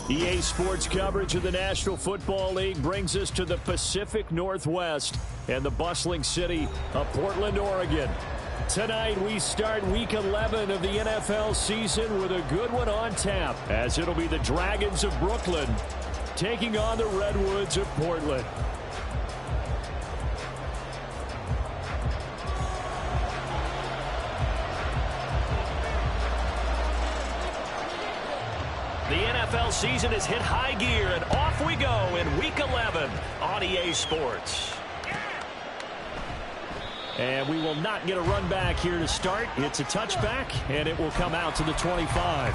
EA Sports coverage of the National Football League brings us to the Pacific Northwest and the bustling city of Portland, Oregon. Tonight we start Week 11 of the NFL season with a good one on tap, as it'll be the Dragons of Brooklyn taking on the Redwoods of Portland. The NFL season has hit high gear, and off we go in Week 11 on EA Sports. And we will not get a run back here to start. It's a touchback, and it will come out to the 25.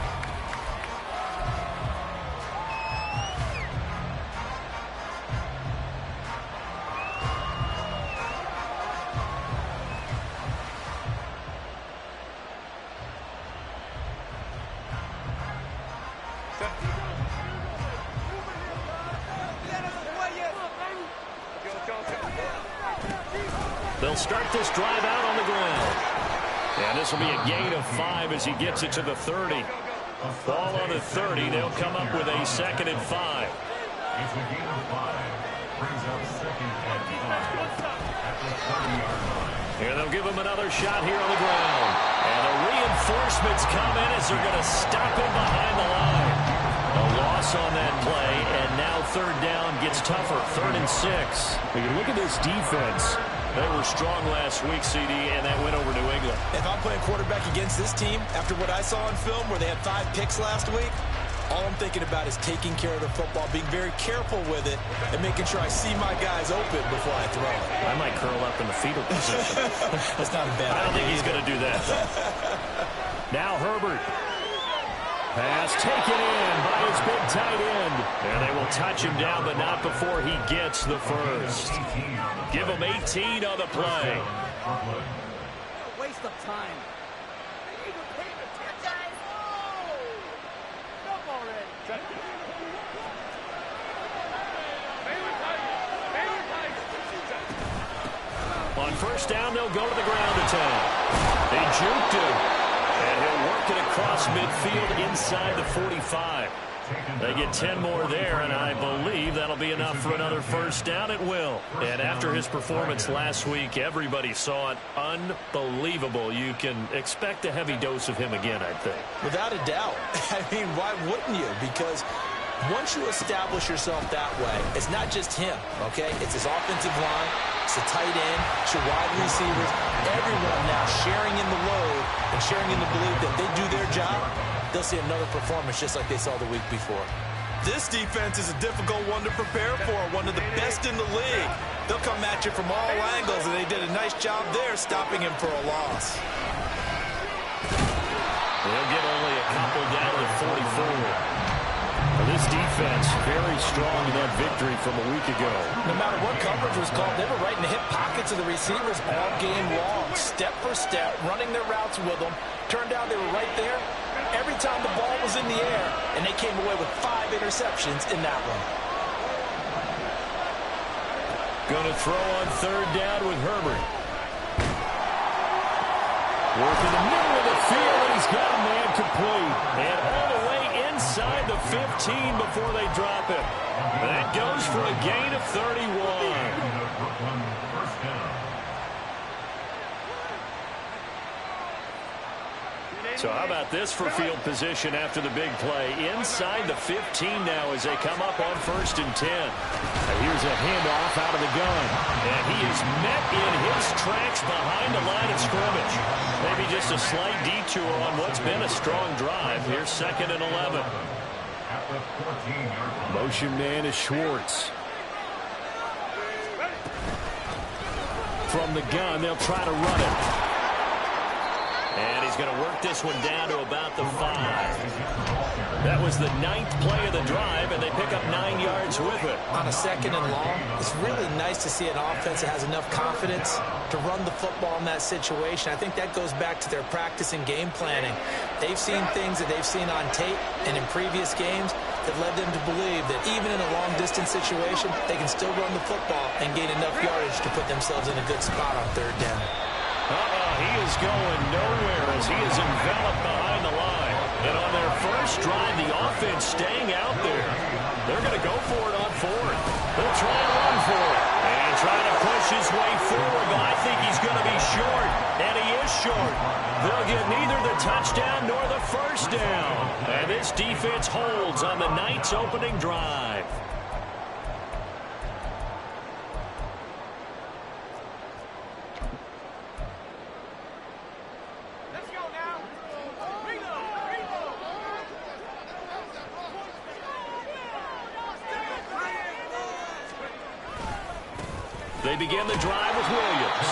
They'll start this drive out on the ground. And this will be a gain of 5 as he gets it to the 30. Ball on the 30. They'll come up with a 2nd and 5. It's a gain of 5. Brings up 2nd and 5 at the 30-yard line. Here they'll give him another shot here on the ground. And the reinforcements come in as they're going to stop him behind the line. A loss on that play, and now 3rd down gets tougher. 3rd and 6. When you look at this defense, they were strong last week, CD, and that went over New England. If I'm playing quarterback against this team, after what I saw on film where they had 5 picks last week, all I'm thinking about is taking care of the football, being very careful with it, and making sure I see my guys open before I throw it. I might curl up in the fetal position. That's not a bad idea. I don't think he's going to do that. Now Herbert. Pass taken in by his big tight end. And they will touch him down, but not before he gets the first. Give him 18 on the play. Waste of time. On 1st down, they'll go to the ground attack. They juked him. And he'll work it across midfield inside the 45. They get 10 more there, and I believe that'll be enough for another 1st down. It will. And after his performance last week, everybody saw it. Unbelievable. You can expect a heavy dose of him again, I think. Without a doubt. I mean, why wouldn't you? Because once you establish yourself that way, it's not just him, okay? It's his offensive line, it's the tight end, it's your wide receivers, everyone now sharing in the load and sharing in the belief that they do their job, they'll see another performance just like they saw the week before. This defense is a difficult one to prepare for, one of the best in the league. They'll come at you from all angles, and they did a nice job there stopping him for a loss. They'll get only a couple down to 44. This defense very strong in that victory from a week ago. No matter what coverage was called, they were right in the hip pockets of the receivers all game long, step for step, running their routes with them. Turned out they were right there every time the ball was in the air, and they came away with 5 interceptions in that one. Going to throw on 3rd down with Herbert. Working the middle of the field, and he's got a man complete. And all the way inside the 15 before they drop it. That goes for a gain of 31. So how about this for field position after the big play? Inside the 15 now as they come up on 1st and 10. And here's a handoff out of the gun. And he is met in his tracks behind the line of scrimmage. Maybe just a slight detour on what's been a strong drive. Here's 2nd and 11. Motion man is Schwartz. From the gun, they'll try to run it. And he's going to work this one down to about the 5. That was the 9th play of the drive, and they pick up 9 yards with it. On a 2nd and long, it's really nice to see an offense that has enough confidence to run the football in that situation. I think that goes back to their practice and game planning. They've seen things that they've seen on tape and in previous games that led them to believe that even in a long-distance situation, they can still run the football and gain enough yardage to put themselves in a good spot on 3rd down. He is going nowhere as he is enveloped behind the line. And on their first drive, the offense staying out there. They're going to go for it on fourth. They'll try and run for it. And trying to push his way forward, but I think he's going to be short. And he is short. They'll get neither the touchdown nor the first down. And this defense holds on the Knights' opening drive. They begin the drive with Williams.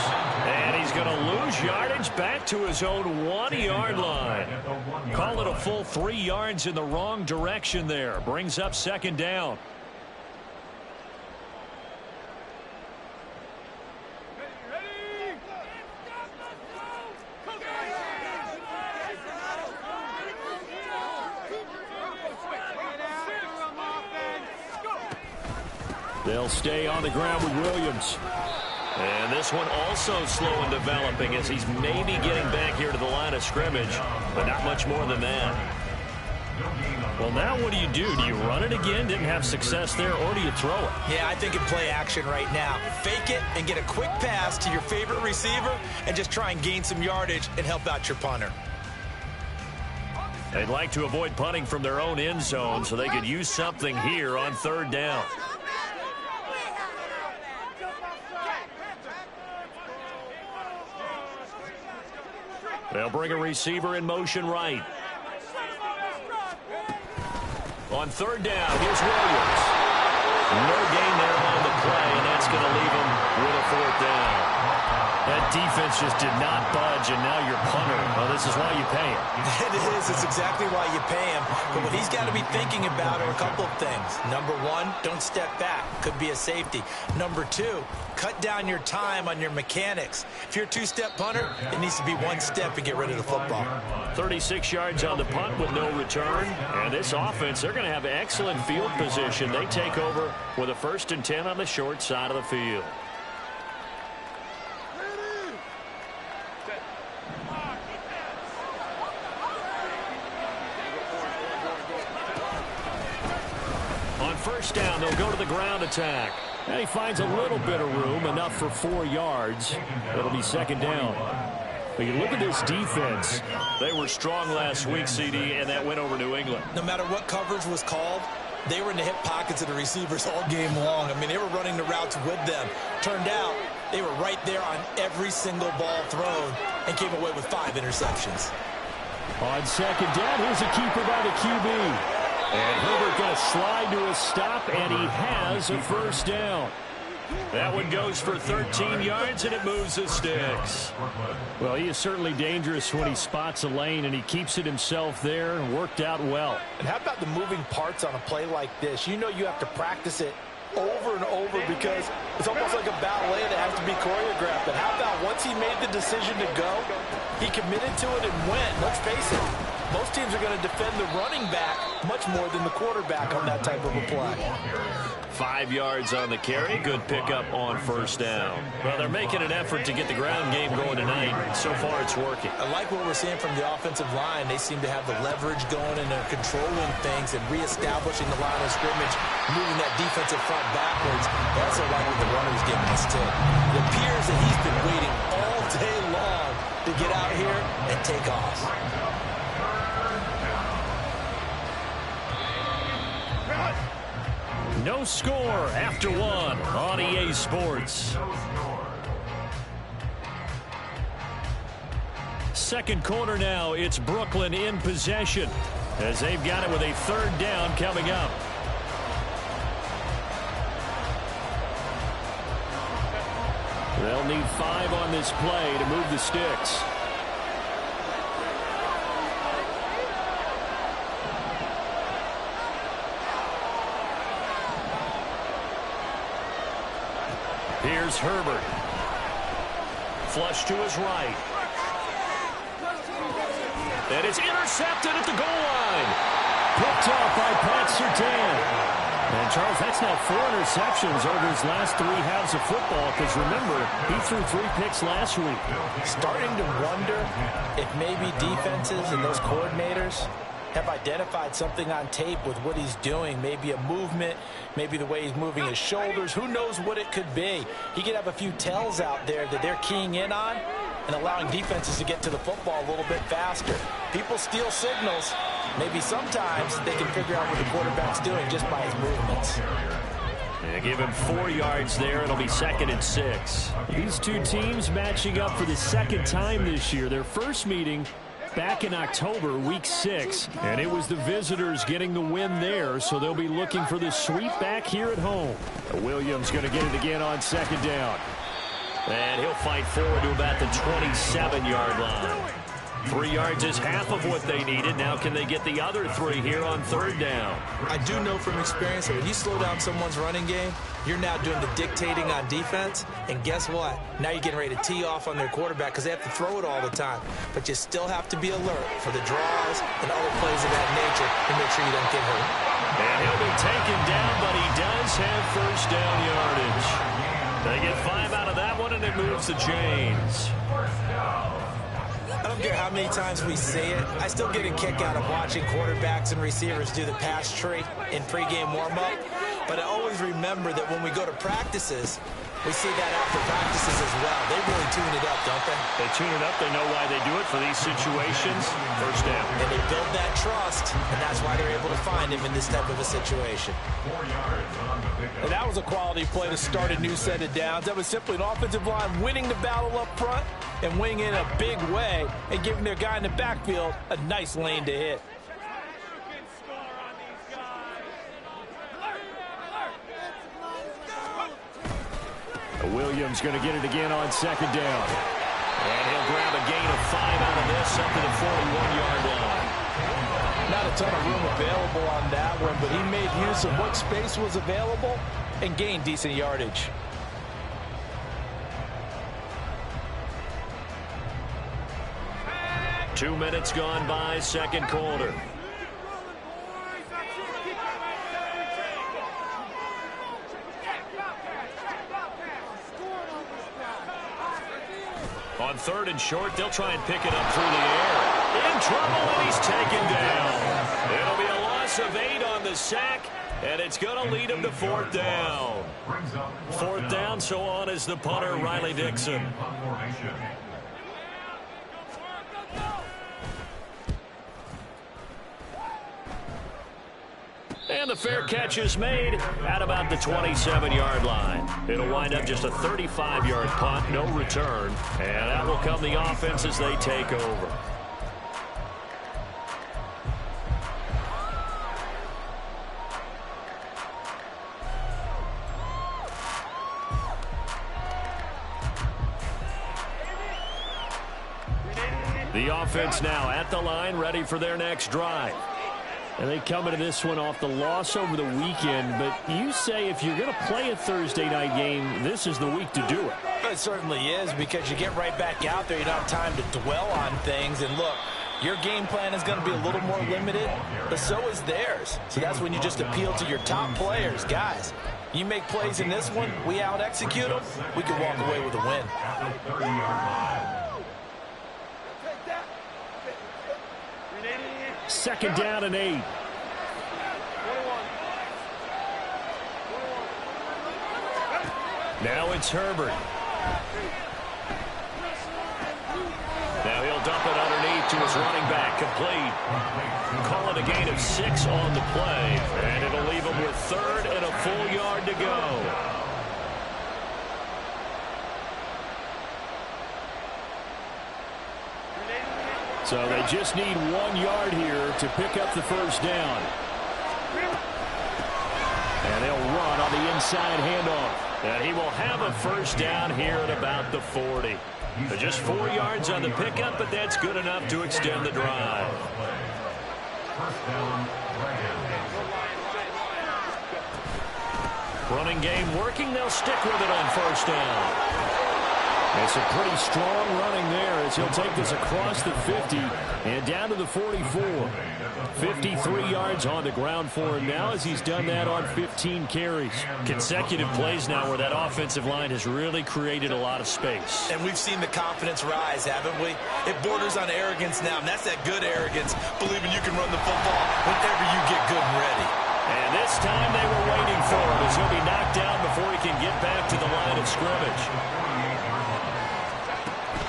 And he's going to lose yardage back to his own 1-yard line. Call it a full 3 yards in the wrong direction there. Brings up second down. They'll stay on the ground with Williams. And this one also slow in developing as he's maybe getting back here to the line of scrimmage, but not much more than that. Well, now what do? Do you run it again? Didn't have success there, or do you throw it? Yeah, I think in play action right now. Fake it and get a quick pass to your favorite receiver and just try and gain some yardage and help out your punter. They'd like to avoid punting from their own end zone so they could use something here on third down. They'll bring a receiver in motion right. On third down, here's Williams. No gain there on the play, and that's going to leave him with a fourth down. That defense just did not budge, and now you're punter. Well, this is why you pay him. It is. It's exactly why you pay him. But what he's got to be thinking about are a couple of things. Number one, don't step back. Could be a safety. Number two, cut down your time on your mechanics. If you're a two-step punter, it needs to be one step and get rid of the football. 36 yards on the punt with no return. And this offense, they're going to have excellent field position. They take over with a 1st and 10 on the short side of the field. First down, they'll go to the ground attack. And he finds a little bit of room, enough for 4 yards. It'll be second down. But you look at this defense. They were strong last week, CD, and that went over New England. No matter what coverage was called, they were in the hip pockets of the receivers all game long. I mean, they were running the routes with them. Turned out, they were right there on every single ball thrown and came away with 5 interceptions. On second down, here's a keeper by the QB. And Herbert going to slide to a stop, and he has a first down. That one goes for 13 yards, and it moves the sticks. Well, he is certainly dangerous when he spots a lane, and he keeps it himself there and worked out well. And how about the moving parts on a play like this? You know you have to practice it over and over because it's almost like a ballet that has to be choreographed. But how about once he made the decision to go, he committed to it and went. Let's face it, most teams are going to defend the running back much more than the quarterback on that type of a play. 5 yards on the carry. Good pickup on first down. Well, they're making an effort to get the ground game going tonight. So far, it's working. I like what we're seeing from the offensive line. They seem to have the leverage going, and they're controlling things and reestablishing the line of scrimmage, moving that defensive front backwards. I also like what the runner's giving us, too. It appears that he's been waiting all day long to get out here and take off. No score after one on EA Sports. Second quarter now, it's Brooklyn in possession as they've got it with a third down coming up. They'll need 5 on this play to move the sticks. Here's Herbert. Flush to his right. And it's intercepted at the goal line. Picked off by Pat Surtain. And, Charles, that's now 4 interceptions over his last 3 halves of football because, remember, he threw 3 picks last week. Starting to wonder if maybe defenses and those coordinators have identified something on tape with what he's doing. Maybe a movement, maybe the way he's moving his shoulders. Who knows what it could be? He could have a few tells out there that they're keying in on and allowing defenses to get to the football a little bit faster. People steal signals. Maybe sometimes they can figure out what the quarterback's doing just by his movements. They give him 4 yards there. It'll be 2nd and 6. These two teams matching up for the second time this year. Their first meeting back in October, week 6. And it was the visitors getting the win there, so they'll be looking for the sweep back here at home. Williams going to get it again on 2nd down. And he'll fight forward to about the 27-yard line. 3 yards is half of what they needed. Now can they get the other 3 here on 3rd down? I do know from experience that when you slow down someone's running game, you're now doing the dictating on defense. And guess what? Now you're getting ready to tee off on their quarterback because they have to throw it all the time. But you still have to be alert for the draws and other plays of that nature to make sure you don't get hurt. And he'll be taken down, but he does have 1st down yardage. They get 5 out of that one, and it moves the chains. I don't care how many times we say it, I still get a kick out of watching quarterbacks and receivers do the pass tree in pregame warm-up. But I always remember that when we go to practices, we see that after practices as well. They really tune it up, don't they? They tune it up. They know why they do it for these situations. 1st down. And they build that trust, and that's why they're able to find him in this type of a situation. 4 yards on the pickup. And that was a quality play to start a new set of downs. That was simply an offensive line winning the battle up front and winning in a big way and giving their guy in the backfield a nice lane to hit. Williams going to get it again on 2nd down. And he'll grab a gain of 5 out of this up to the 41-yard line. Not a ton of room available on that one, but he made use of what space was available and gained decent yardage. Two minutes gone by, 2nd quarter. On 3rd and short, they'll try and pick it up through the air. In trouble, and he's taken down. It'll be a loss of 8 on the sack, and it's going to lead him to 4th down. 4th down, so on is the punter, Riley Dixon. And the fair catch is made at about the 27-yard line. It'll wind up just a 35-yard punt, no return. And that will come the offense as they take over. The offense now at the line, ready for their next drive. And they come into this one off the loss over the weekend, but you say if you're going to play a Thursday night game, this is the week to do it. It certainly is, because you get right back out there. You don't have time to dwell on things. And look, your game plan is going to be a little more limited, but so is theirs. So that's when you just appeal to your top players. Guys, you make plays in this one, we out-execute them, we can walk away with a win. 2nd down and 8. Now it's Herbert. Now he'll dump it underneath to his running back, complete. Call it a gain of 6 on the play, and it'll leave him with 3rd and a full yard to go. So they just need 1 yard here to pick up the 1st down. And they'll run on the inside handoff. And he will have a 1st down here at about the 40. Just 4 yards on the pickup, but that's good enough to extend the drive. Running game working. They'll stick with it on 1st down. It's a pretty strong running there as he'll take this across the 50 and down to the 44. 53 yards on the ground for him now as he's done that on 15 carries. Consecutive plays now where that offensive line has really created a lot of space. And we've seen the confidence rise, haven't we? It borders on arrogance now, and that's that good arrogance, believing you can run the football whenever you get good and ready. And this time they were waiting for him as he'll be knocked down before he can get back to the line of scrimmage.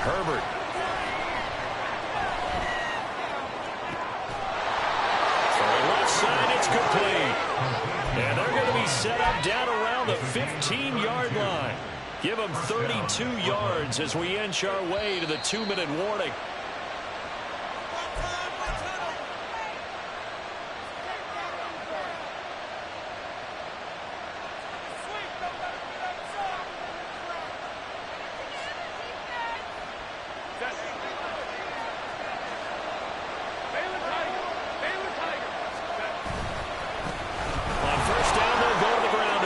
Herbert. For the left side, it's complete. And they're going to be set up down around the 15-yard line. Give them 32 yards as we inch our way to the 2-minute warning.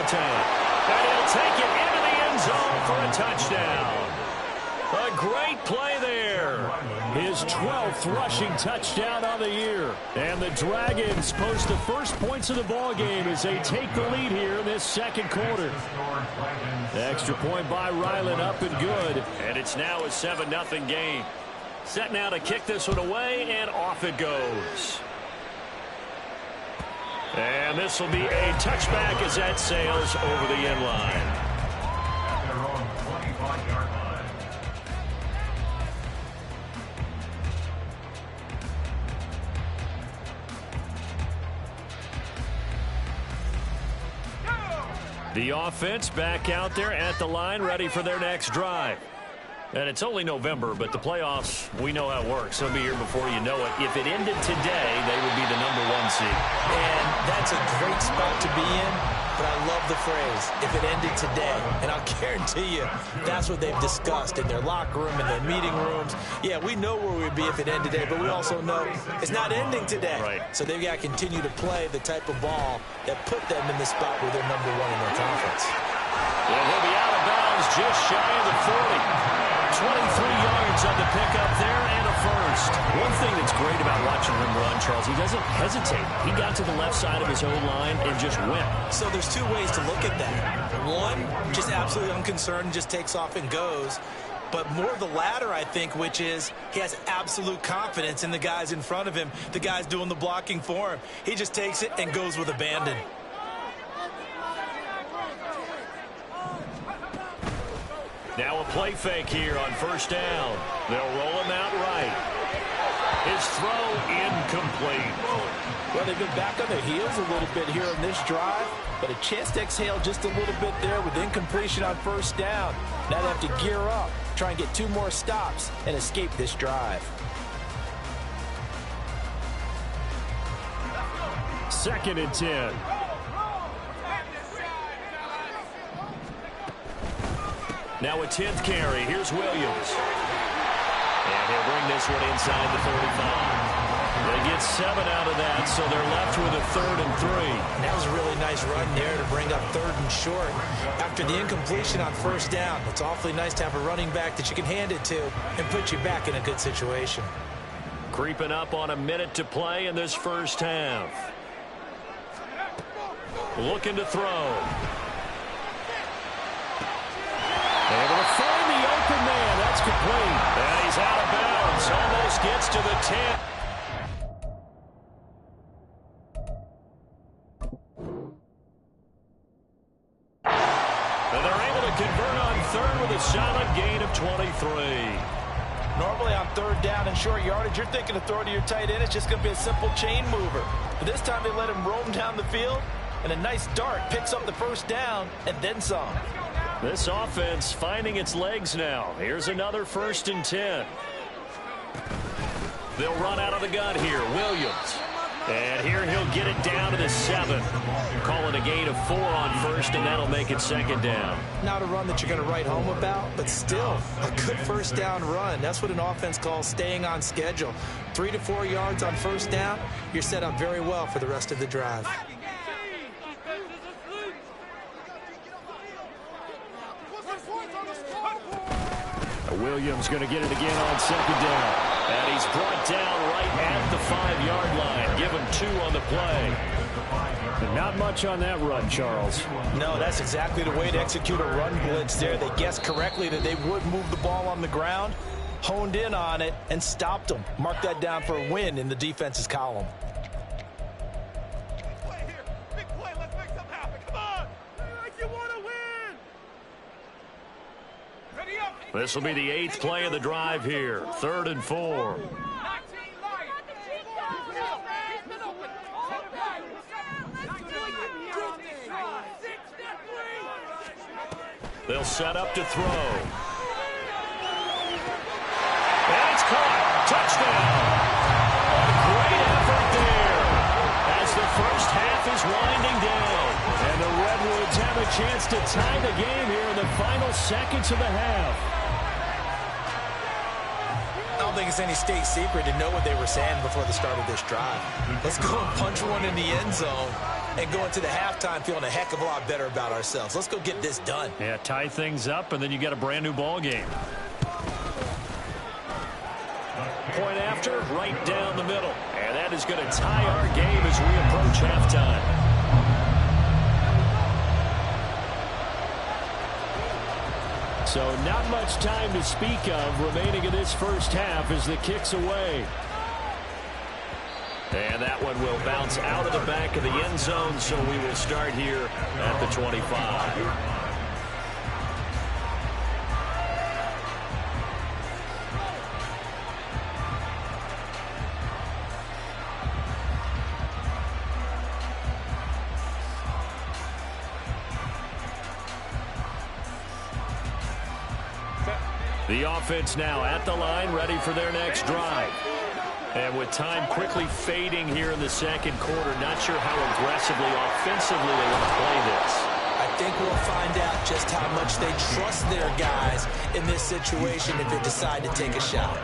And he'll take it into the end zone for a touchdown. A great play there. His 12th rushing touchdown on the year. And the Dragons post the first points of the ball game as they take the lead here in this second quarter. The extra point by Ryland up and good. And it's now a 7-0 game. Set now to kick this one away, and off it goes. And this will be a touchback as that sails over the end line. At their own 25-yard line. The offense back out there at the line, ready for their next drive. And it's only November, but the playoffs, we know how it works. They'll be here before you know it. If it ended today, they would be the #1 seed. And that's a great spot to be in, but I love the phrase, if it ended today. And I'll guarantee you, that's what they've discussed in their locker room, in their meeting rooms. Yeah, we know where we'd be if it ended today, but we also know it's not ending today. Right. So they've got to continue to play the type of ball that put them in the spot where they're #1 in their conference. And he'll be out of bounds just shy of the 40. 23 yards on the pickup there and a first. One thing that's great about watching him run, Charles, he doesn't hesitate. He got to the left side of his own line and just went. So there's two ways to look at that. One, just absolutely unconcerned, just takes off and goes. But more the latter, I think, which is he has absolute confidence in the guys in front of him, the guys doing the blocking for him. He just takes it and goes with abandon. Now a play fake here on first down. They'll roll him out right. His throw incomplete. Well, they've been back on their heels a little bit here in this drive, but a chance to exhale just a little bit there with incompletion on first down. Now they have to gear up, try and get 2 more stops and escape this drive. 2nd and 10. Now a 10th carry. Here's Williams. And he'll bring this one inside the 35. They get 7 out of that, so they're left with a 3rd and 3. That was a really nice run there to bring up 3rd and short. After the incompletion on first down, it's awfully nice to have a running back that you can hand it to and put you back in a good situation. Creeping up on a minute to play in this first half. Looking to throw. Able to find the open man. That's complete. And he's out of bounds. Almost gets to the 10. And they're able to convert on 3rd with a solid gain of 23. Normally on 3rd down and short yardage, you're thinking of throwing to your tight end. It's just going to be a simple chain mover. But this time they let him roam down the field, and a nice dart picks up the first down and then some. This offense finding its legs now. Here's another 1st and 10. They'll run out of the gun here. Williams. And here he'll get it down to the 7. Call it a gain of 4 on 1st, and that'll make it 2nd down. Not a run that you're going to write home about, but still a good first down run. That's what an offense calls staying on schedule. 3 to 4 yards on first down, you're set up very well for the rest of the drive. Williams going to get it again on second down. And he's brought down right at the 5-yard line. Give him 2 on the play. Not much on that run, Charles. No, that's exactly the way to execute a run blitz there. They guessed correctly that they would move the ball on the ground, honed in on it, and stopped them. Mark that down for a win in the defense's column. Big play, let's make something happen. Come on! You want to win! Ready up! This will be the 8th play of the drive here. 3rd and 4. They'll set up to throw. And it's caught. Touchdown. A great effort there as the first half is winding down. And the Redwoods have a chance to tie the game here in the final seconds of the half. I don't think it's any state secret to know what they were saying before the start of this drive. Let's go and punch one in the end zone and go into the halftime feeling a heck of a lot better about ourselves. Let's go get this done. Yeah, tie things up, and then you get a brand new ball game. Point after, right down the middle. And that is going to tie our game as we approach halftime. So not much time to speak of remaining in this first half as the kick's away. And that one will bounce out of the back of the end zone, so we will start here at the 25. The offense now at the line, ready for their next drive. And with time quickly fading here in the second quarter, not sure how aggressively, offensively they want to play this. I think we'll find out just how much they trust their guys in this situation if they decide to take a shot.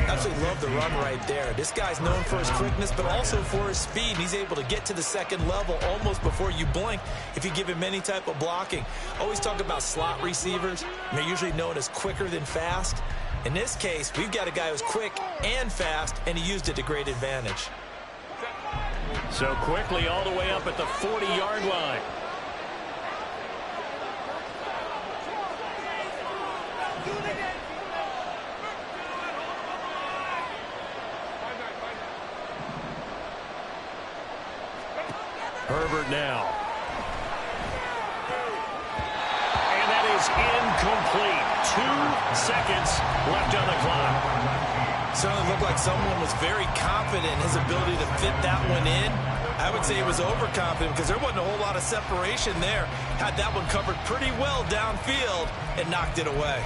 Absolutely love the run right there. This guy's known for his quickness, but also for his speed. He's able to get to the second level almost before you blink if you give him any type of blocking. Always talk about slot receivers. They're usually known as quicker than fast. In this case, we've got a guy who's quick and fast, and he used it to great advantage. So quickly all the way up at the 40-yard line. Herbert now. And that is incomplete. 2 seconds left on the clock. Certainly looked like someone was very confident in his ability to fit that one in. I would say he was overconfident because there wasn't a whole lot of separation there. Had that one covered pretty well downfield and knocked it away.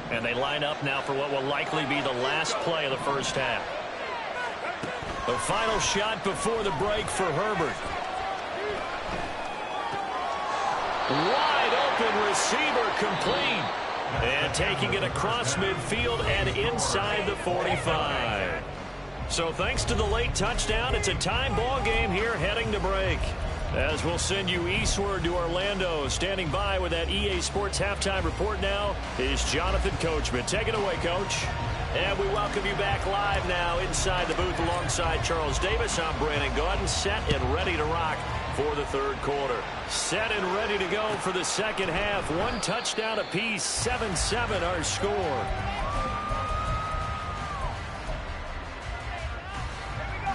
And they line up now for what will likely be the last play of the first half. The final shot before the break for Herbert. Wide open receiver complete. And taking it across midfield and inside the 45. So thanks to the late touchdown, it's a time ball game here heading to break. As we'll send you eastward to Orlando. Standing by with that EA Sports halftime report now is Jonathan Coachman. Take it away, Coach. And we welcome you back live now inside the booth alongside Charles Davis. I'm Brandon Gaudin, set and ready to rock for the third quarter. Set and ready to go for the second half. 1 touchdown apiece, 7-7 our score.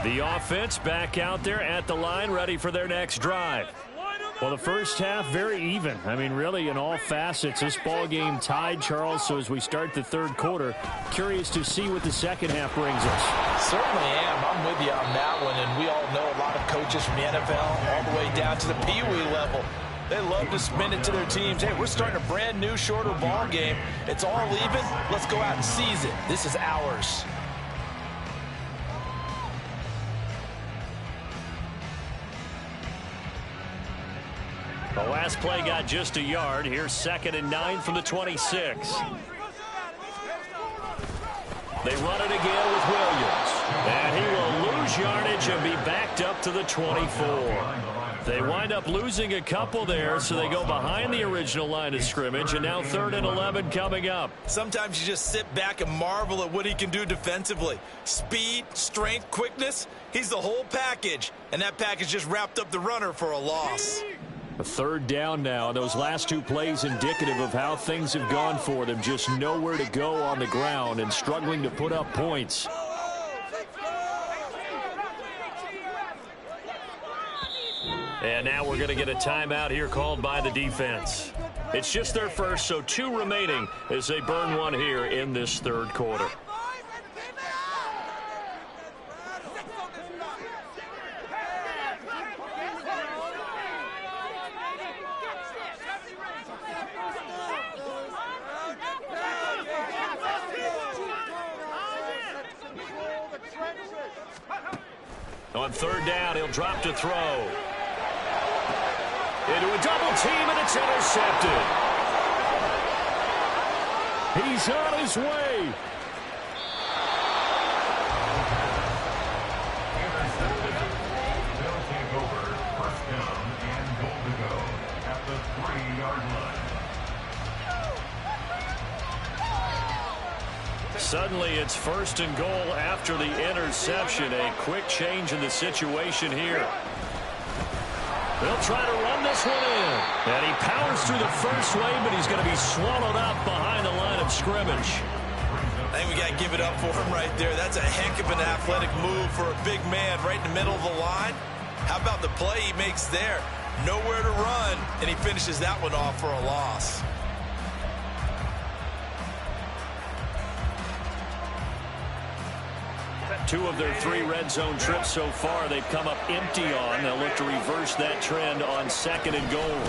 The offense back out there at the line, ready for their next drive. Well, the first half, very even. I mean, really, in all facets, this ball game tied, Charles. So as we start the third quarter, curious to see what the second half brings us. Certainly am. I'm with you on that one. And we all know a lot of coaches from the NFL all the way down to the Pee Wee level. They love to spin it to their teams. Hey, we're starting a brand new, shorter ball game. It's all even. Let's go out and seize it. This is ours. The last play got just a yard. Here's 2nd and 9 from the 26. They run it again with Williams. And he and be backed up to the 24. They wind up losing a couple there, so they go behind the original line of scrimmage, and now 3rd and 11 coming up. Sometimes you just sit back and marvel at what he can do defensively. Speed, strength, quickness, he's the whole package, and that package just wrapped up the runner for a loss. A 3rd down now. Those last 2 plays indicative of how things have gone for them. Just nowhere to go on the ground and struggling to put up points. And now we're going to get a timeout here called by the defense. It's just their first, so 2 remaining as they burn one here in this 3rd quarter. On 3rd down, he'll drop to throw. Into a double team, and it's intercepted. He's on his way. Intercepted. They'll take over. 1st down and goal to go at the 3-yard line. Suddenly, it's 1st and goal after the interception. A quick change in the situation here. They'll try to run this one in. And he powers through the first wave, but he's going to be swallowed up behind the line of scrimmage. I think we got to give it up for him right there. That's a heck of an athletic move for a big man right in the middle of the line. How about the play he makes there? Nowhere to run, and he finishes that one off for a loss. Two of their 3 red zone trips so far they've come up empty on. They'll look to reverse that trend on 2nd and goal.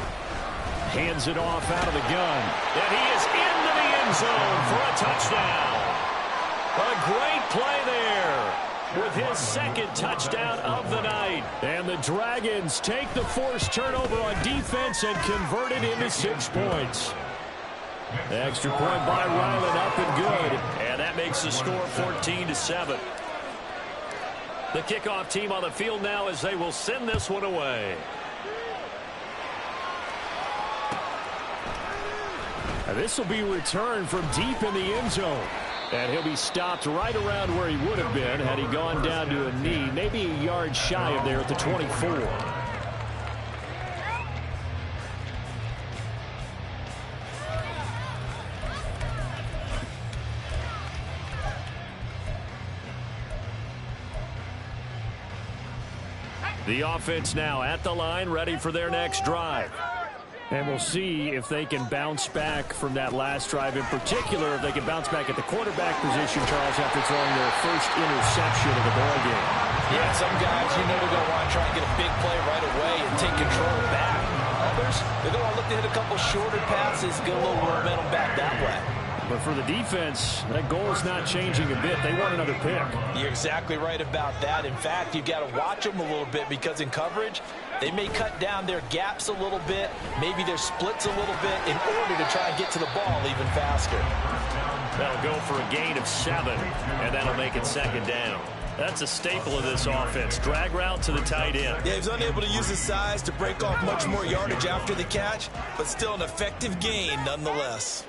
Hands it off out of the gun. And he is into the end zone for a touchdown. A great play there with his 2nd touchdown of the night. And the Dragons take the forced turnover on defense and convert it into 6 points. The extra point by Ryland up and good. And that makes the score 14-7. The kickoff team on the field now as they will send this one away. This will be returned from deep in the end zone. And he'll be stopped right around where he would have been had he gone down to a knee, maybe a yard shy of there at the 24. The offense now at the line, ready for their next drive. And we'll see if they can bounce back from that last drive. In particular, if they can bounce back at the quarterback position, Charles, after throwing their first interception of the ballgame. Yeah, some guys, they're going to want to try and get a big play right away and take control back. Others, they're going to look to hit a couple shorter passes, get a little momentum back that way. But for the defense, that goal is not changing a bit. They want another pick. You're exactly right about that. In fact, you've got to watch them a little bit because in coverage, they may cut down their gaps a little bit, maybe their splits a little bit in order to try and get to the ball even faster. That'll go for a gain of 7, and that'll make it 2nd down. That's a staple of this offense. Drag route to the tight end. Yeah, he's unable to use his size to break off much more yardage after the catch, but still an effective gain nonetheless.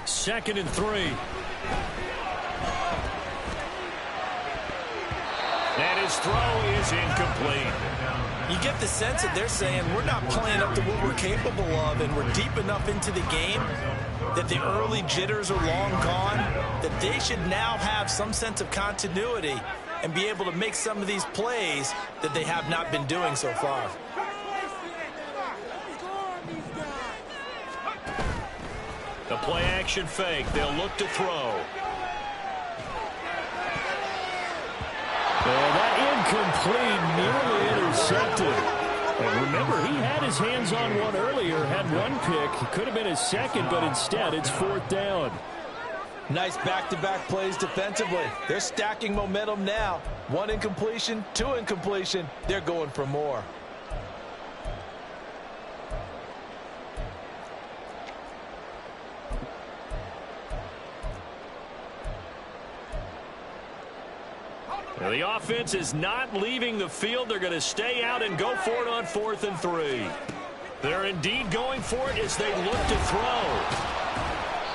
Second and 3. And his throw is incomplete. You get the sense that they're saying we're not playing up to what we're capable of, and we're deep enough into the game that the early jitters are long gone, that they should now have some sense of continuity and be able to make some of these plays that they have not been doing so far. The play action fake. They'll look to throw. And that incomplete, nearly intercepted. And remember, he had his hands on one earlier, had one pick. It could have been his 2nd, but instead it's 4th down. Nice back-to-back plays defensively. They're stacking momentum now. 1 incompletion, 2 incompletion. They're going for more. Well, the offense is not leaving the field. They're going to stay out and go for it on 4th and 3. They're indeed going for it as they look to throw.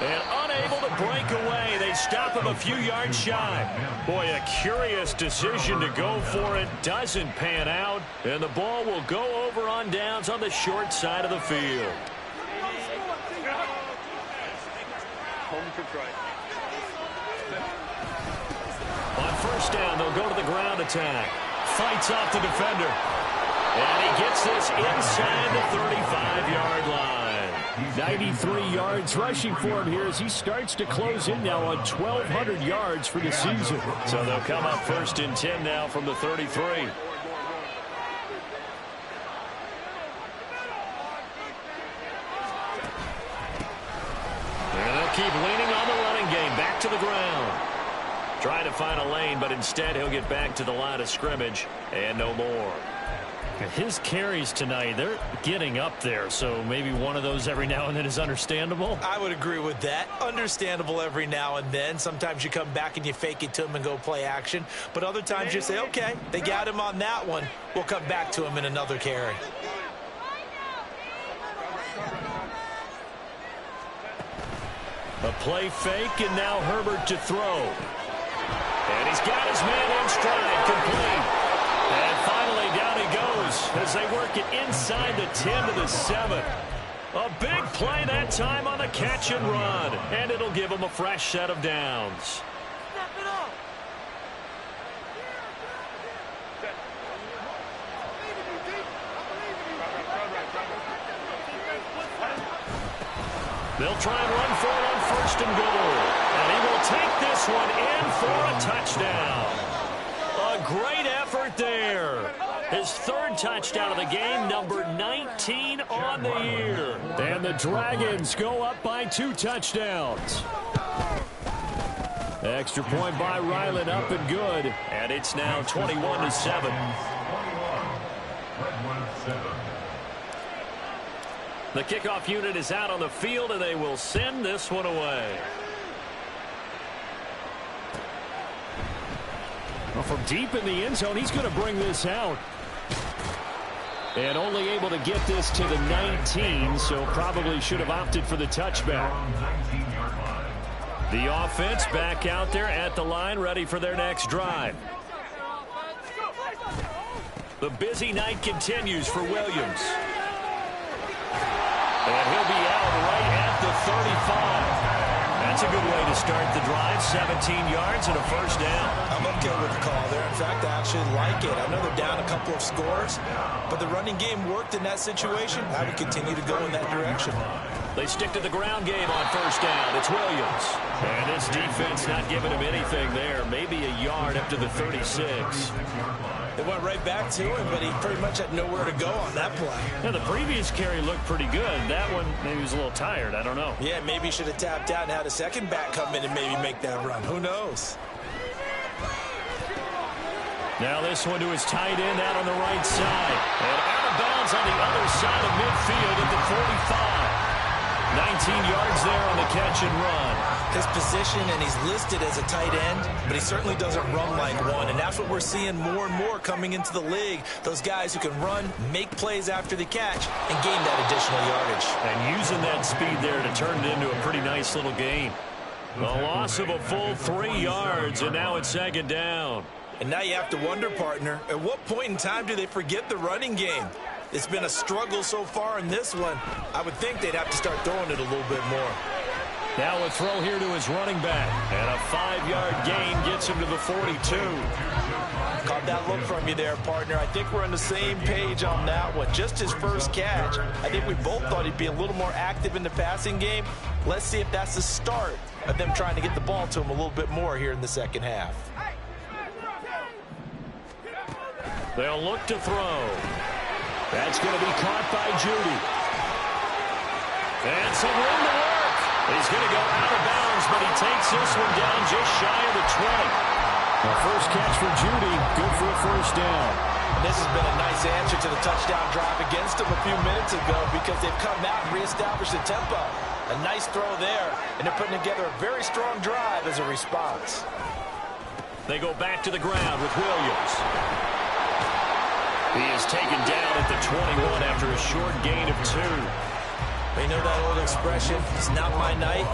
And unable to break away. They stop him a few yards shy. Boy, a curious decision to go for it. Doesn't pan out. And the ball will go over on downs on the short side of the field. On 1st down, they'll go to the ground attack. Fights off the defender. And he gets this inside the 35-yard line. 93 yards rushing for him here as he starts to close in now on 1,200 yards for the season. So they'll come up 1st and 10 now from the 33. And they'll keep leaning on the running game. Back to the ground. Trying to find a lane, but instead he'll get back to the line of scrimmage and no more. His carries tonight, they're getting up there, so maybe one of those every now and then is understandable. I would agree with that. Understandable every now and then. Sometimes you come back and you fake it to him and go play action. But other times you say, okay, they got him on that one. We'll come back to him in another carry. A play fake, and now Herbert to throw. And he's got his man in stride, complete. And finally, down he goes as they work it inside the 10 to the 7. A big play that time on the catch and run. And it'll give them a fresh set of downs. They'll try and run for it on 1st and goal. And he will take this one in for a touchdown. A great effort there. His 3rd touchdown of the game, number 19 on the year. And the Dragons go up by 2 touchdowns. Extra point by Ryland, up and good. And it's now 21-7. The kickoff unit is out on the field, and they will send this one away. Well, from deep in the end zone, he's going to bring this out. And only able to get this to the 19, so probably should have opted for the touchback. The offense back out there at the line, ready for their next drive. The busy night continues for Williams. And he'll be out right at the 35. That's a good way to start the drive. 17 yards and a 1st down. I'm okay with the call there. In fact, I actually like it. I know they're down a couple of scores, but the running game worked in that situation. I would continue to go in that direction. They stick to the ground game on 1st down. It's Williams. And this defense not giving him anything there. Maybe a yard up to the 36. They went right back to him, but he pretty much had nowhere to go on that play. Yeah, the previous carry looked pretty good. That one, maybe he was a little tired. I don't know. Yeah, maybe he should have tapped out and had a second back come in and maybe make that run. Who knows? Now this one to his tight end out on the right side. And out of bounds on the other side of midfield at the 45. 19 yards there on the catch and run. His position, and he's listed as a tight end, but he certainly doesn't run like one, and that's what we're seeing more and more coming into the league. Those guys who can run, make plays after the catch, and gain that additional yardage. And using that speed there to turn it into a pretty nice little gain. A loss of a full 3 yards, and now it's 2nd down. And now you have to wonder, partner, at what point in time do they forget the running game? It's been a struggle so far in this one. I would think they'd have to start throwing it a little bit more. Now a throw here to his running back. And a 5-yard gain gets him to the 42. Caught that look from you there, partner. I think we're on the same page on that one. Just his first catch. I think we both thought he'd be a little more active in the passing game. Let's see if that's the start of them trying to get the ball to him a little bit more here in the second half. They'll look to throw. That's going to be caught by Judy. And some room to work. He's going to go out of bounds, but he takes this one down just shy of the 20. The first catch for Judy, good for a 1st down. And this has been a nice answer to the touchdown drive against them a few minutes ago because they've come out and reestablished the tempo. A nice throw there, and they're putting together a very strong drive as a response. They go back to the ground with Williams. He is taken down at the 21 after a short gain of 2. You know that old expression, it's not my night?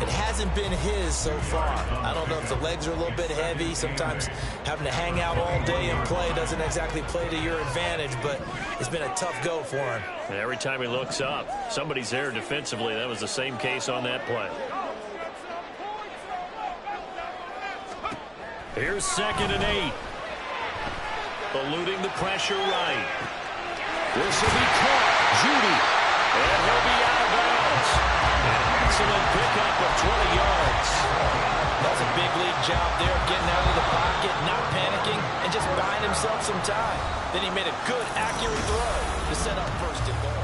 It hasn't been his so far. I don't know if the legs are a little bit heavy. Sometimes having to hang out all day and play doesn't exactly play to your advantage, but it's been a tough go for him. And every time he looks up, somebody's there defensively. That was the same case on that play. Here's 2nd and 8. Eluding the pressure right. This will be caught. Judy. And he'll be out of bounds. An excellent pickup of 20 yards. That's a big league job there, getting out of the pocket, not panicking, and just buying himself some time. Then he made a good, accurate throw to set up 1st and goal.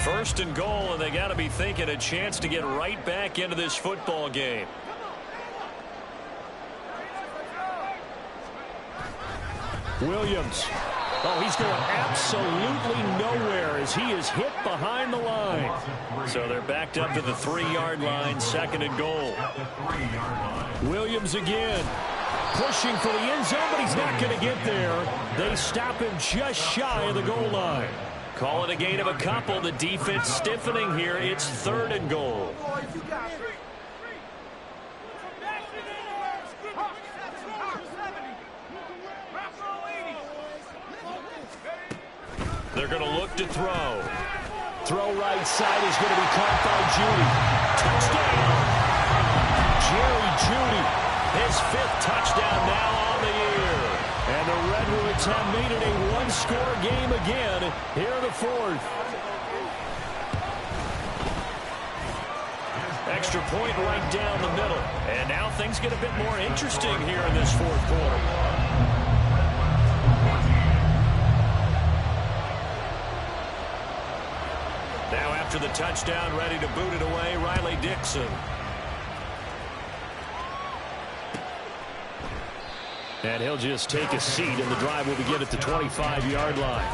First and goal, and they got to be thinking a chance to get right back into this football game. Williams. Oh, he's going absolutely nowhere as he is hit behind the line. So they're backed up to the 3-yard line, 2nd and goal. Williams again. Pushing for the end zone, but he's not going to get there. They stop him just shy of the goal line. Call it a gain of a couple. The defense stiffening here. It's 3rd and goal. They're going to look to throw. Throw right side is going to be caught by Judy. Touchdown! Jerry Judy. His 5th touchdown now on the year. And the Redwoods have made it a one-score game again here in the 4th. Extra point right down the middle. And now things get a bit more interesting here in this 4th quarter. Now after the touchdown, ready to boot it away, Riley Dixon. And he'll just take a seat, and the drive will begin at the 25-yard line.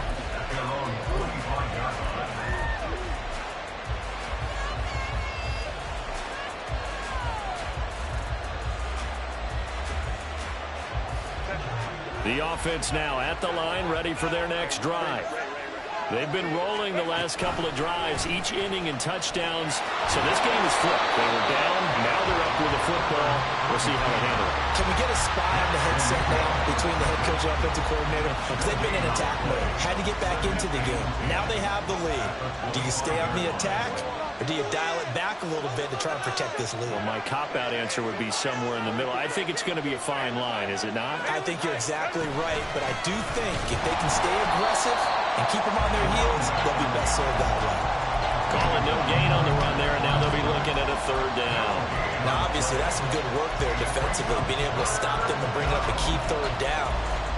The offense now at the line, ready for their next drive. They've been rolling the last couple of drives, each inning in touchdowns. So this game is flipped. They were down, now they're up with the football. We'll see how they handle it. Can we get a spy on the headset now between the head coach and offensive coordinator? Because they've been in attack mode. Had to get back into the game. Now they have the lead. Do you stay on the attack, or do you dial it back a little bit to try and protect this lead? Well, my cop-out answer would be somewhere in the middle. I think it's going to be a fine line, is it not? I think you're exactly right, but I do think if they can stay aggressive and keep them on their heels, they'll be best served that way. Calling no gain on the run there, and now they'll be looking at a 3rd down. Now, obviously, that's some good work there defensively, being able to stop them and bring up a key 3rd down.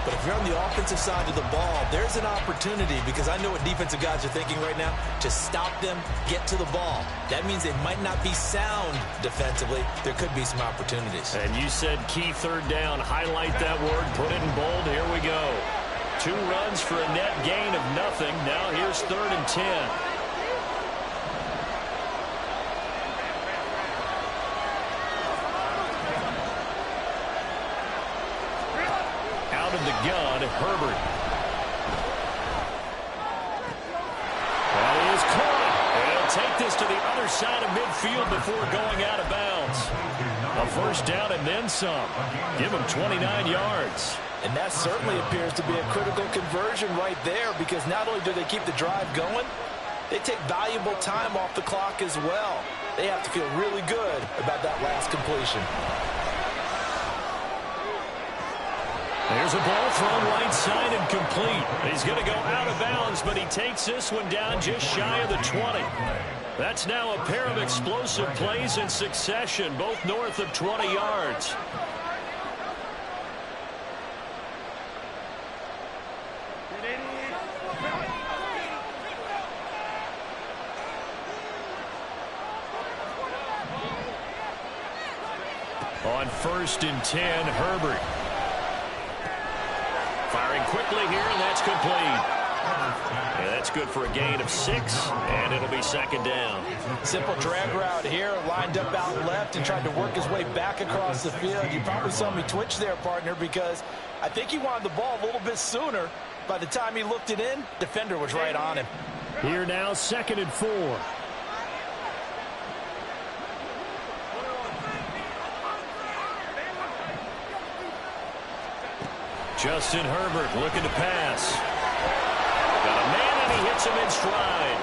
But if you're on the offensive side of the ball, there's an opportunity, because I know what defensive guys are thinking right now, to stop them, get to the ball. That means they might not be sound defensively. There could be some opportunities. And you said key 3rd down. Highlight that word, put it in bold. Here we go. 2 runs for a net gain of nothing. Now here's 3rd and 10. Out of the gun, Herbert. That is caught. And he'll take this to the other side of midfield before going out of bounds. A 1st down and then some. Give him 29 yards. And that certainly appears to be a critical conversion right there, because not only do they keep the drive going, they take valuable time off the clock as well. They have to feel really good about that last completion. There's a ball thrown right side and complete. He's going to go out of bounds, but he takes this one down just shy of the 20. That's now a pair of explosive plays in succession, both north of 20 yards. On 1st and 10, Herbert. Firing quickly here, and that's complete. And that's good for a gain of 6, and it'll be second down. Simple drag route here, lined up out left and tried to work his way back across the field. You probably saw me twitch there, partner, because I think he wanted the ball a little bit sooner. By the time he looked it in, defender was right on him. Here now, 2nd and 4. Justin Herbert looking to pass. Got a man, and he hits him in stride.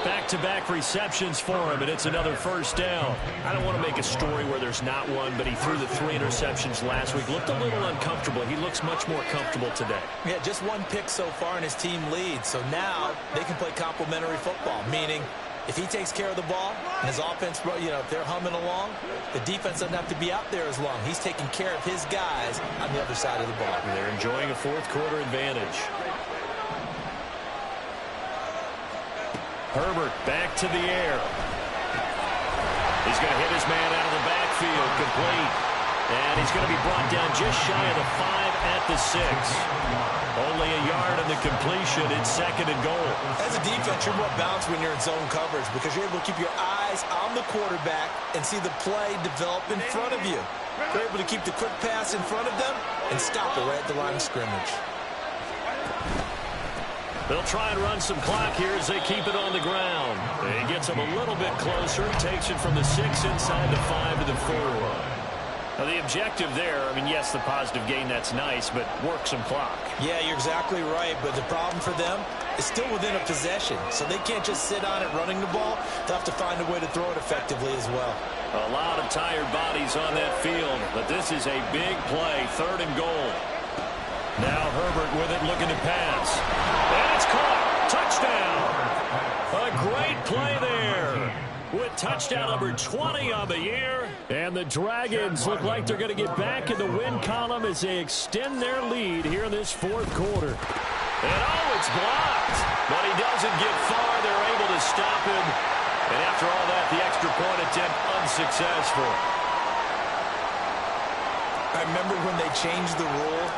Back-to-back receptions for him, and it's another first down. I don't want to make a story where there's not one, but he threw the 3 interceptions last week. Looked a little uncomfortable. He looks much more comfortable today. Yeah, just 1 pick so far, and his team leads. So now they can play complementary football, meaning if he takes care of the ball and his offense, if they're humming along, the defense doesn't have to be out there as long. He's taking care of his guys on the other side of the ball. They're enjoying a fourth-quarter advantage. Herbert back to the air. He's going to hit his man out of the backfield, complete. And he's going to be brought down just shy of the 5 at the 6. Only a yard in the completion. It's 2nd and goal. As a defense, you're more balanced when you're in zone coverage because you're able to keep your eyes on the quarterback and see the play develop in front of you. You're able to keep the quick pass in front of them and stop it right at the line of scrimmage. They'll try and run some clock here as they keep it on the ground. He gets him a little bit closer. Takes it from the 6 inside the 5 to the 4. Now, the objective there, yes, the positive gain, that's nice, but work some clock. Yeah, you're exactly right, but the problem for them is still within a possession, so they can't just sit on it running the ball. They'll have to find a way to throw it effectively as well. A lot of tired bodies on that field, but this is a big play, 3rd and goal. Now Herbert with it, looking to pass. And it's caught. Touchdown. A great play there. With touchdown number 20 on the year. And the Dragons look like they're going to get back in the win column as they extend their lead here in this 4th quarter. And it's blocked. But he doesn't get far. They're able to stop him. And after all that, the extra point attempt unsuccessful. I remember when they changed the rule.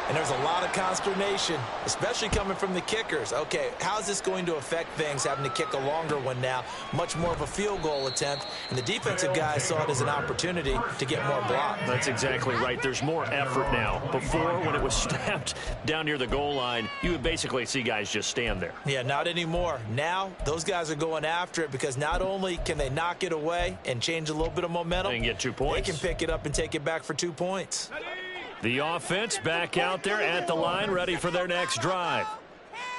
And there's a lot of consternation, especially coming from the kickers. Okay, how's this going to affect things, having to kick a longer one now? Much more of a field goal attempt. And the defensive guys saw it as an opportunity to get more block. That's exactly right. There's more effort now. Before, when it was snapped down near the goal line, you would basically see guys just stand there. Yeah, not anymore. Now, those guys are going after it because not only can they knock it away and change a little bit of momentum, and get 2 points. They can pick it up and take it back for 2 points. The offense back out there at the line, ready for their next drive.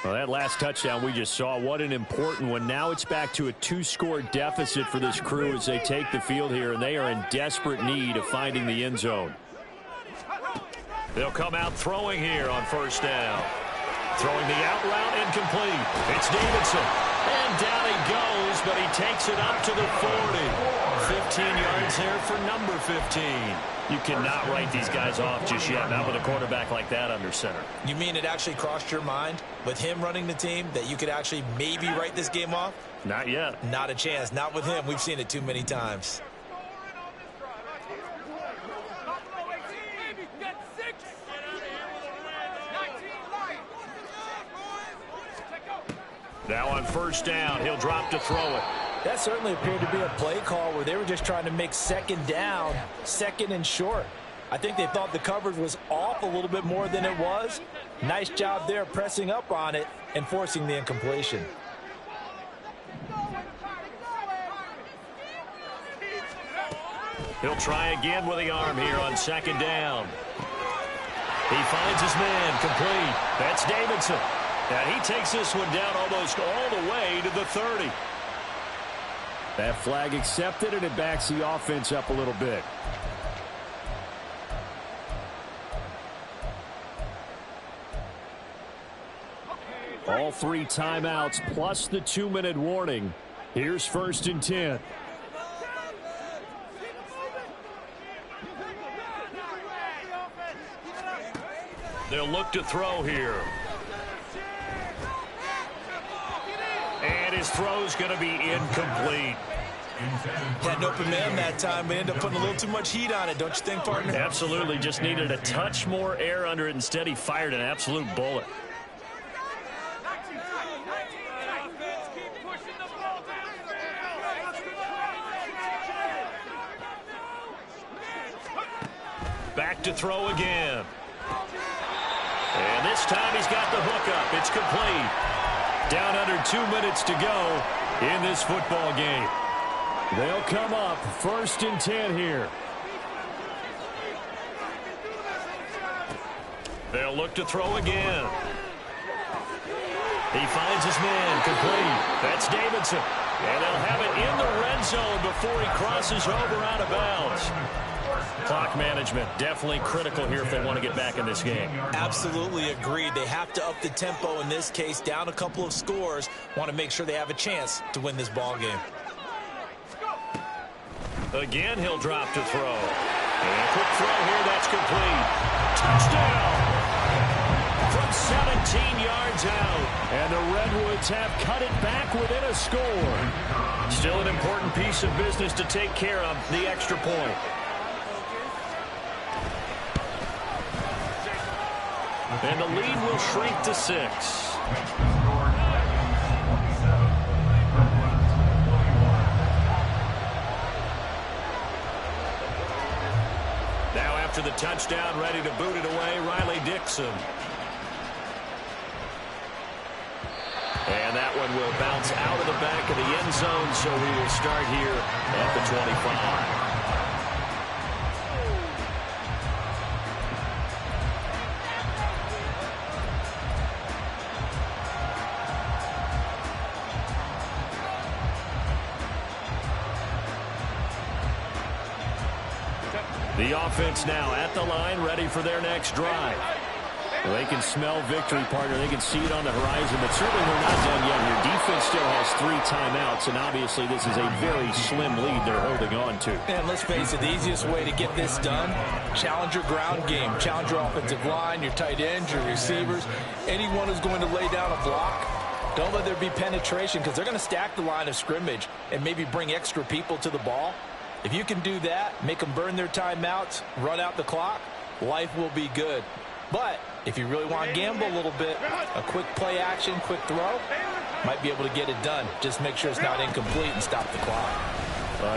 Well, that last touchdown we just saw, what an important one. Now it's back to a 2-score deficit for this crew as they take the field here, and they are in desperate need of finding the end zone. They'll come out throwing here on 1st down. Throwing the out route incomplete. It's Davidson. And down he goes, but he takes it up to the 40. 15 yards there for number 15. You cannot write these guys off just yet, not with a quarterback like that under center. You mean it actually crossed your mind with him running the team that you could actually maybe write this game off? Not yet. Not a chance. Not with him. We've seen it too many times. Now on 1st down, he'll drop to throw it. That certainly appeared to be a play call where they were just trying to make 2nd down, 2nd and short. I think they thought the coverage was off a little bit more than it was. Nice job there pressing up on it and forcing the incompletion. He'll try again with the arm here on 2nd down. He finds his man, complete. That's Davidson. And he takes this one down almost all the way to the 30. That flag accepted, and it backs the offense up a little bit. All 3 timeouts plus the 2-minute warning. Here's 1st and 10. They'll look to throw here. And his throw's going to be incomplete. Had an open man that time, but ended up putting a little too much heat on it, don't you think, partner? Absolutely. Just needed a touch more air under it. Instead, he fired an absolute bullet. Back to throw again. And this time he's got the hook up. It's complete. Down under 2 minutes to go in this football game. They'll come up 1st and 10 here. They'll look to throw again. He finds his man, complete. That's Davidson. And they'll have it in the red zone before he crosses over out of bounds. Clock management definitely critical here if they want to get back in this game. Absolutely agreed. They have to up the tempo in this case, down a couple of scores. Want to make sure they have a chance to win this ball game. Again, he'll drop to throw. And a quick throw here, that's complete. Touchdown! From 17 yards out. And the Redwoods have cut it back within a score. Still an important piece of business to take care of, the extra point. And the lead will shrink to 6. Now after the touchdown, ready to boot it away, Riley Dixon. And that one will bounce out of the back of the end zone, so we will start here at the 25. The offense now at the line, ready for their next drive. Well, they can smell victory, partner. They can see it on the horizon, but certainly we're not done yet here. Defense still has 3 timeouts, and obviously this is a very slim lead they're holding on to. And let's face it, the easiest way to get this done, challenge your ground game. Challenge your offensive line, your tight ends, your receivers. Anyone who's going to lay down a block, don't let there be penetration because they're going to stack the line of scrimmage and maybe bring extra people to the ball. If you can do that, make them burn their timeouts, run out the clock, life will be good. But if you really want to gamble a little bit, a quick play action, quick throw, might be able to get it done. Just make sure it's not incomplete and stop the clock.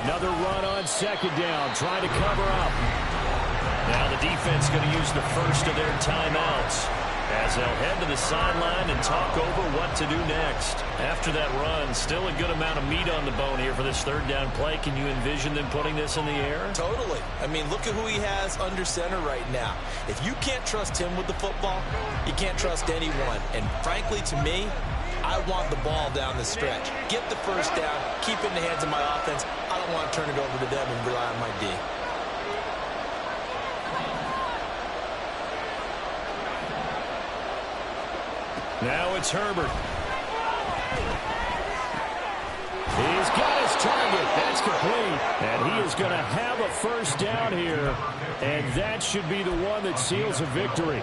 Another run on 2nd down, trying to cover up. Now the defense going to use the first of their timeouts as they'll head to the sideline and talk over what to do next. After that run, still a good amount of meat on the bone here for this 3rd down play. Can you envision them putting this in the air? Totally. I mean, look at who he has under center right now. If you can't trust him with the football, you can't trust anyone. And frankly, to me, I want the ball down the stretch. Get the first down, keep it in the hands of my offense. I don't want to turn it over to them and rely on my D. Now it's Herbert. He's got his target. That's complete. And he is going to have a 1st down here. And that should be the one that seals a victory.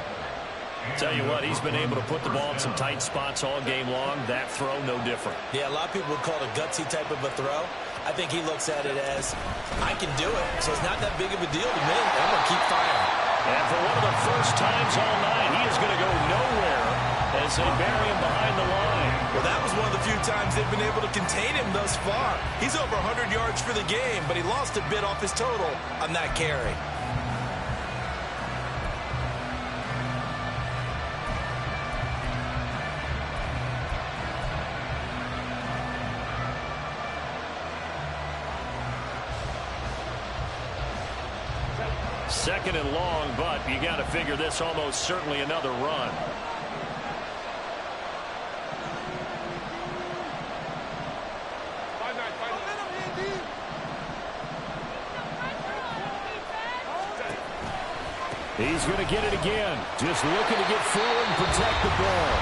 Tell you what, he's been able to put the ball in some tight spots all game long. That throw, no different. Yeah, a lot of people would call it a gutsy type of a throw. I think he looks at it as, I can do it. So it's not that big of a deal to me. I'm going to keep firing. And for one of the first times all night, he is going to go nowhere as they bury him behind the line. Well, that was one of the few times they've been able to contain him thus far. He's over 100 yards for the game, but he lost a bit off his total on that carry. Second and long, but you got to figure this almost certainly another run. He's going to get it again. Just looking to get forward and protect the ball.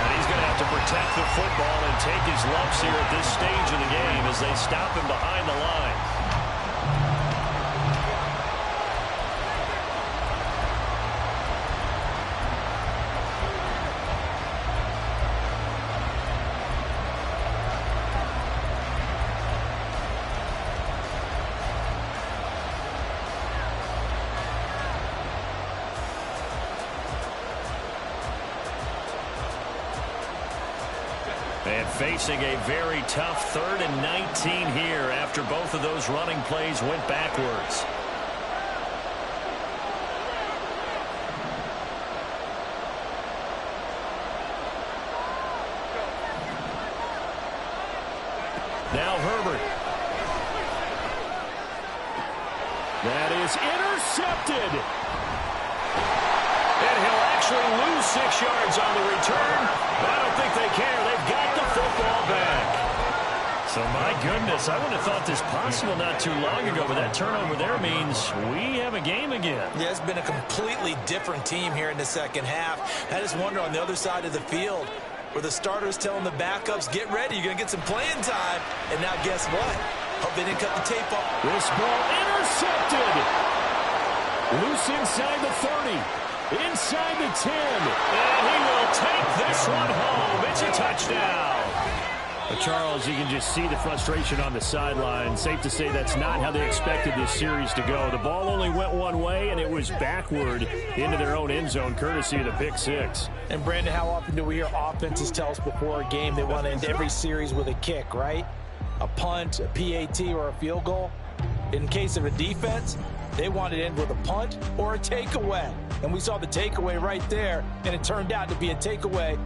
And he's going to have to protect the football and take his lumps here at this stage of the game as they stop him behind the line. And facing a very tough 3rd and 19 here after both of those running plays went backwards. Charles intercepted. And he'll actually lose 6 yards on the return. But I don't think they care. They've got the football back. So, my goodness, I wouldn't have thought this possible not too long ago, but that turnover there means we have a game again. Yeah, it's been a completely different team here in the second half. I just wonder on the other side of the field where the starters telling the backups, get ready, you're going to get some playing time. And now guess what? Hope they didn't cut the tape off. This ball intercepted. Loose inside the 30. Inside the 10. And he will take this one home. It's a touchdown. But Charles, you can just see the frustration on the sideline. Safe to say that's not how they expected this series to go. The ball only went one way, and it was backward into their own end zone, courtesy of the pick six. And, Brandon, how often do we hear offenses tell us before a game they want to end every series with a kick, right? A punt, a PAT, or a field goal. In case of a defense, they want to end with a punt or a takeaway. And we saw the takeaway right there, and it turned out to be a takeaway